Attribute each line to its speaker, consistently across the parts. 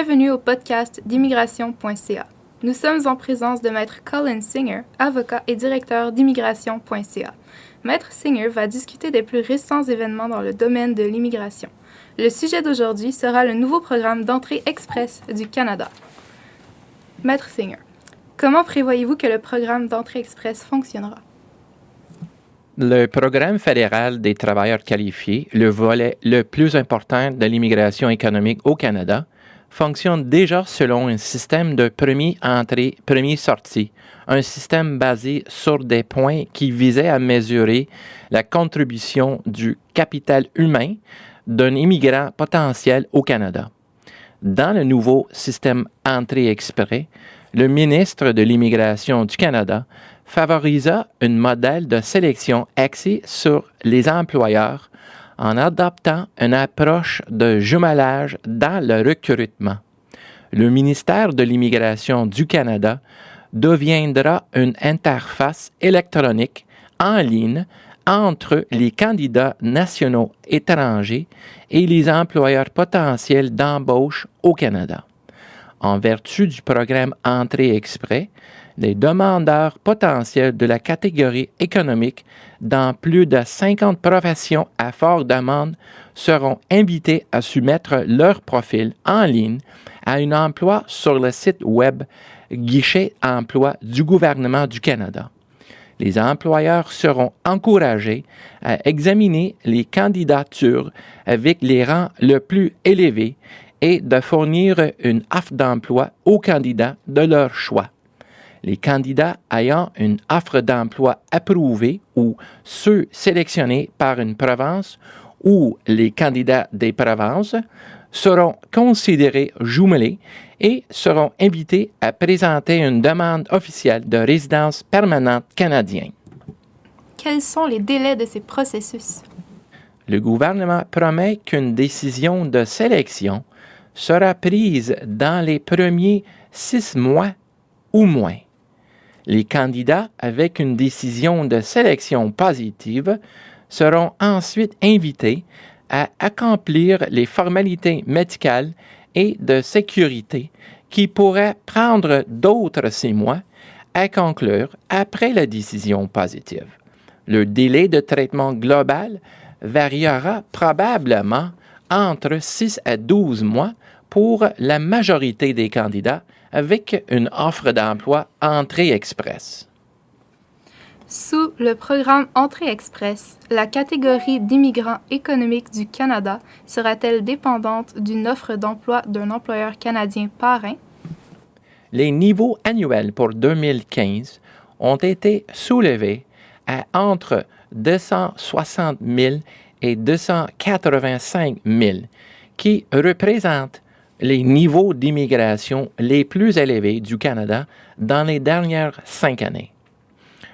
Speaker 1: Bienvenue au podcast d'immigration.ca. Nous sommes en présence de Maître Colin Singer, avocat et directeur d'immigration.ca. Maître Singer va discuter des plus récents événements dans le domaine de l'immigration. Le sujet d'aujourd'hui sera le nouveau programme d'entrée express du Canada. Maître Singer, comment prévoyez-vous que le programme d'entrée express fonctionnera?
Speaker 2: Le programme fédéral des travailleurs qualifiés, le volet le plus important de l'immigration économique au Canada, fonctionne déjà selon un système de premier entrée, premier sortie, un système basé sur des points qui visaient à mesurer la contribution du capital humain d'un immigrant potentiel au Canada. Dans le nouveau système entrée express, le ministre de l'Immigration du Canada favorisa un modèle de sélection axé sur les employeurs en adoptant une approche de jumelage dans le recrutement. Le ministère de l'Immigration du Canada deviendra une interface électronique en ligne entre les candidats nationaux étrangers et les employeurs potentiels d'embauche au Canada. En vertu du programme Entrée Express, les demandeurs potentiels de la catégorie économique dans plus de 50 professions à forte demande seront invités à soumettre leur profil en ligne à un emploi sur le site web Guichet Emploi du gouvernement du Canada. Les employeurs seront encouragés à examiner les candidatures avec les rangs le plus élevés et de fournir une offre d'emploi aux candidats de leur choix. Les candidats ayant une offre d'emploi approuvée ou ceux sélectionnés par une province ou les candidats des provinces seront considérés jumelés et seront invités à présenter une demande officielle de résidence permanente canadienne.
Speaker 1: Quels sont les délais de ces processus?
Speaker 2: Le gouvernement promet qu'une décision de sélection sera prise dans les premiers 6 mois ou moins. Les candidats avec une décision de sélection positive seront ensuite invités à accomplir les formalités médicales et de sécurité qui pourraient prendre d'autres 6 mois à conclure après la décision positive. Le délai de traitement global variera probablement entre 6 à 12 mois pour la majorité des candidats avec une offre d'emploi Entrée Express.
Speaker 1: Sous le programme Entrée Express, la catégorie d'immigrants économiques du Canada sera-t-elle dépendante d'une offre d'emploi d'un employeur canadien parrain?
Speaker 2: Les niveaux annuels pour 2015 ont été soulevés à entre 260 000 et 285 000, qui représentent les niveaux d'immigration les plus élevés du Canada dans les dernières 5 années.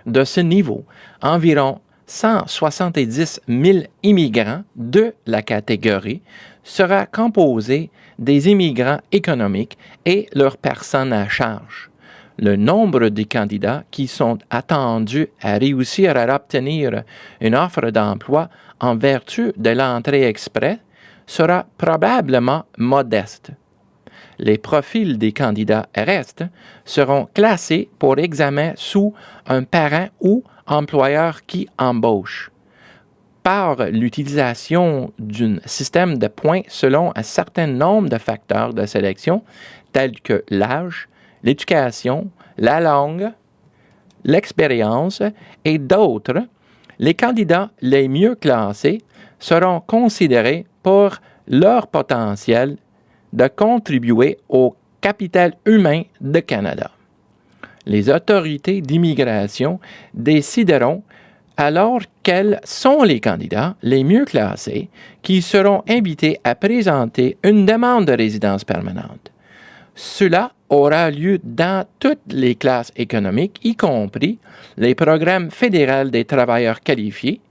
Speaker 2: De ce niveau, environ 170 000 immigrants de la catégorie sera composé des immigrants économiques et leurs personnes à charge. Le nombre de candidats qui sont attendus à réussir à obtenir une offre d'emploi en vertu de l'entrée express sera probablement modeste. Les profils des candidats restes seront classés pour examen sous un parent ou employeur qui embauche, par l'utilisation d'un système de points selon un certain nombre de facteurs de sélection tels que l'âge, l'éducation, la langue, l'expérience et d'autres. Les candidats les mieux classés seront considérés pour leur potentiel de contribuer au capital humain du Canada. Les autorités d'immigration décideront alors quels sont les candidats les mieux classés qui seront invités à présenter une demande de résidence permanente. Cela aura lieu dans toutes les classes économiques, y compris les programmes fédéraux des travailleurs qualifiés,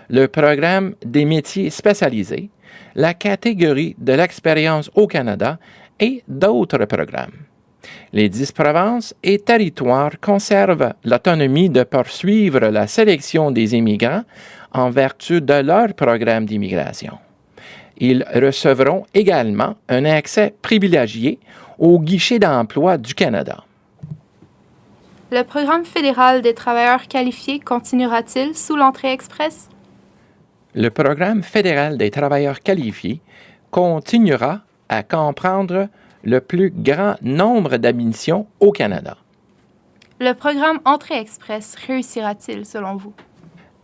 Speaker 2: le programme des métiers spécialisés, la catégorie de l'expérience au Canada et d'autres programmes. Les 10 provinces et territoires conservent l'autonomie de poursuivre la sélection des immigrants en vertu de leur programme d'immigration. Ils recevront également un accès privilégié au guichet d'emploi du Canada.
Speaker 1: Le programme fédéral des travailleurs qualifiés continuera-t-il sous l'entrée express?
Speaker 2: Le programme fédéral des travailleurs qualifiés continuera à comprendre le plus grand nombre d'admissions au Canada.
Speaker 1: Le programme Entrée Express réussira-t-il selon vous?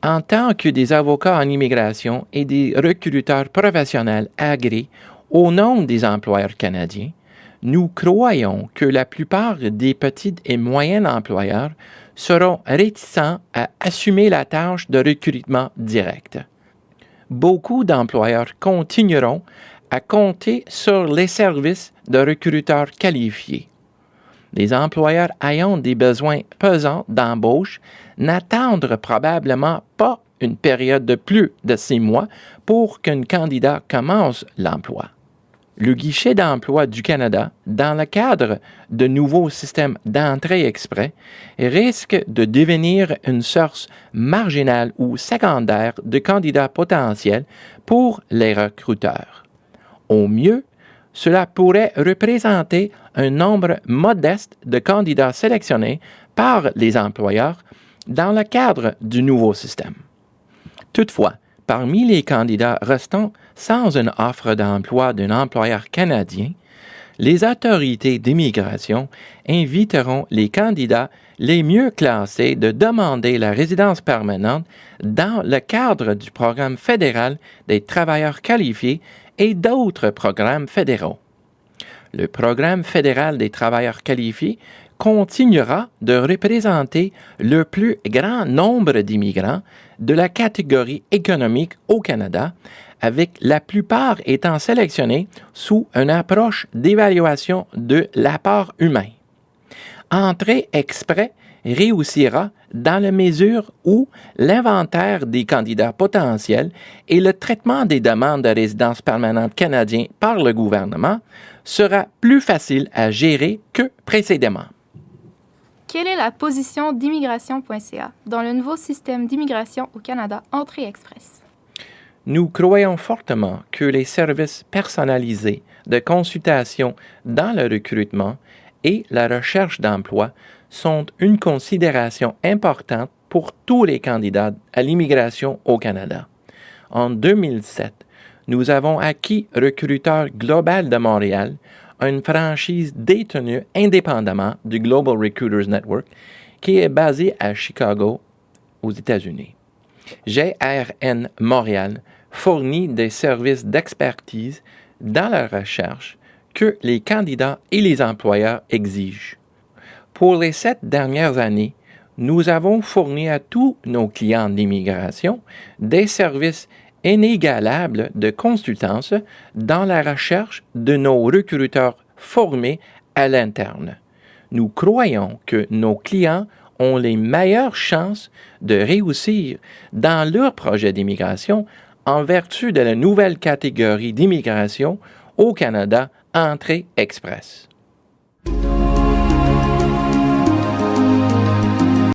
Speaker 2: En tant que des avocats en immigration et des recruteurs professionnels agréés au nom des employeurs canadiens, nous croyons que la plupart des petits et moyens employeurs seront réticents à assumer la tâche de recrutement direct. Beaucoup d'employeurs continueront à compter sur les services de recruteurs qualifiés. Les employeurs ayant des besoins pesants d'embauche n'attendent probablement pas une période de plus de 6 mois pour qu'un candidat commence l'emploi. Le guichet d'emploi du Canada, dans le cadre de nouveaux systèmes d'entrée exprès, risque de devenir une source marginale ou secondaire de candidats potentiels pour les recruteurs. Au mieux, cela pourrait représenter un nombre modeste de candidats sélectionnés par les employeurs dans le cadre du nouveau système. Toutefois, parmi les candidats restants sans une offre d'emploi d'un employeur canadien, les autorités d'immigration inviteront les candidats les mieux classés de demander la résidence permanente dans le cadre du programme fédéral des travailleurs qualifiés et d'autres programmes fédéraux. Le programme fédéral des travailleurs qualifiés continuera de représenter le plus grand nombre d'immigrants de la catégorie économique au Canada, avec la plupart étant sélectionnés sous une approche d'évaluation de l'apport humain. Entrée exprès réussira dans la mesure où l'inventaire des candidats potentiels et le traitement des demandes de résidence permanente canadienne par le gouvernement sera plus facile à gérer que précédemment.
Speaker 1: Quelle est la position d'immigration.ca dans le nouveau système d'immigration au Canada Entrée Express?
Speaker 2: Nous croyons fortement que les services personnalisés de consultation dans le recrutement et la recherche d'emploi sont une considération importante pour tous les candidats à l'immigration au Canada. En 2007, nous avons acquis Recruteur Global de Montréal, une franchise détenue indépendamment du Global Recruiters Network qui est basée à Chicago, aux États-Unis. GRN Montréal fournit des services d'expertise dans la recherche que les candidats et les employeurs exigent. Pour les 7 dernières années, nous avons fourni à tous nos clients d'immigration des services inégalables de consultance dans la recherche de nos recruteurs formés à l'interne. Nous croyons que nos clients ont les meilleures chances de réussir dans leur projet d'immigration en vertu de la nouvelle catégorie d'immigration au Canada Entrée Express.